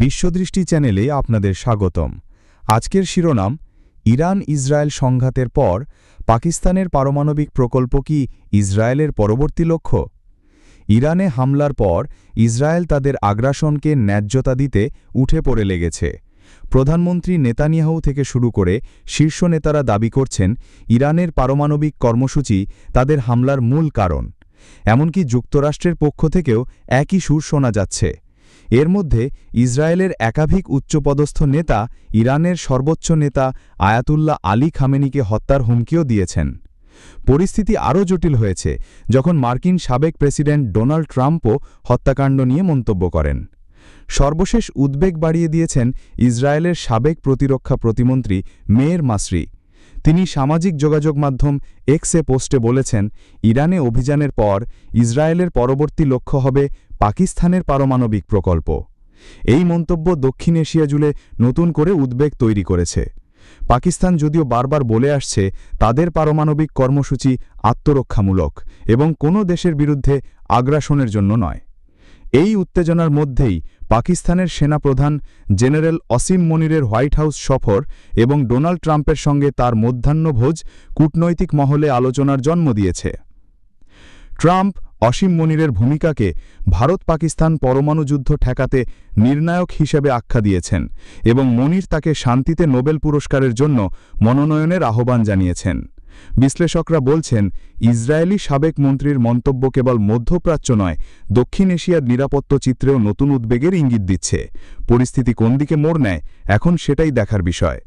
বিশ্বদৃষ্টি চ্যানেলে আপনাদের স্বাগতম। আজকের শিরোনাম, ইরান ইসরায়েল সংঘাতের পর পাকিস্তানের পারমাণবিক প্রকল্প কি ইসরায়েলের পরবর্তী লক্ষ্য? ইরানে হামলার পর ইসরায়েল তাদের আগ্রাসনকে ন্যায্যতা দিতে উঠে পড়ে লেগেছে। প্রধানমন্ত্রী নেতানিয়াহু থেকে শুরু করে শীর্ষ নেতারা দাবি করছেন ইরানের পারমাণবিক কর্মসূচি তাদের হামলার মূল কারণ। এমনকি যুক্তরাষ্ট্রের পক্ষ থেকেও একই সুর শোনা যাচ্ছে। এর মধ্যে ইসরায়েলের একাধিক উচ্চপদস্থ নেতা ইরানের সর্বোচ্চ নেতা আয়াতুল্লাহ আলী খামেনিকে হত্যার হুমকিও দিয়েছেন। পরিস্থিতি আরও জটিল হয়েছে যখন মার্কিন সাবেক প্রেসিডেন্ট ডোনাল্ড ট্রাম্পও হত্যাকাণ্ড নিয়ে মন্তব্য করেন। সর্বশেষ উদ্বেগ বাড়িয়ে দিয়েছেন ইসরায়েলের সাবেক প্রতিরক্ষা প্রতিমন্ত্রী মেয়ের মাসরি। তিনি সামাজিক যোগাযোগ মাধ্যম এক্সে পোস্টে বলেছেন, ইরানে অভিযানের পর ইসরায়েলের পরবর্তী লক্ষ্য হবে পাকিস্তানের পারমাণবিক প্রকল্প। এই মন্তব্য দক্ষিণ এশিয়া জুড়ে নতুন করে উদ্বেগ তৈরি করেছে। পাকিস্তান যদিও বারবার বলে আসছে তাদের পারমাণবিক কর্মসূচি আত্মরক্ষামূলক এবং কোনো দেশের বিরুদ্ধে আগ্রাসনের জন্য নয়। এই উত্তেজনার মধ্যেই পাকিস্তানের সেনাপ্রধান জেনারেল অসীম মনিরের হোয়াইট হাউস সফর এবং ডোনাল্ড ট্রাম্পের সঙ্গে তার মধ্যাহ্নভোজ কূটনৈতিক মহলে আলোচনার জন্ম দিয়েছে। ট্রাম্প অসীম মনিরের ভূমিকাকে ভারত পাকিস্তান পরমাণু যুদ্ধ ঠেকাতে নির্ণায়ক হিসেবে আখ্যা দিয়েছেন এবং মনির তাকে শান্তিতে নোবেল পুরস্কারের জন্য মনোনয়নের আহ্বান জানিয়েছেন। বিশ্লেষকরা বলছেন, ইসরায়েলি সাবেক মন্ত্রীর মন্তব্য কেবল মধ্যপ্রাচ্য নয়, দক্ষিণ এশিয়ার নিরাপত্তা চিত্রেও নতুন উদ্বেগের ইঙ্গিত দিচ্ছে। পরিস্থিতি কোন দিকে মোড় নেয় এখন সেটাই দেখার বিষয়।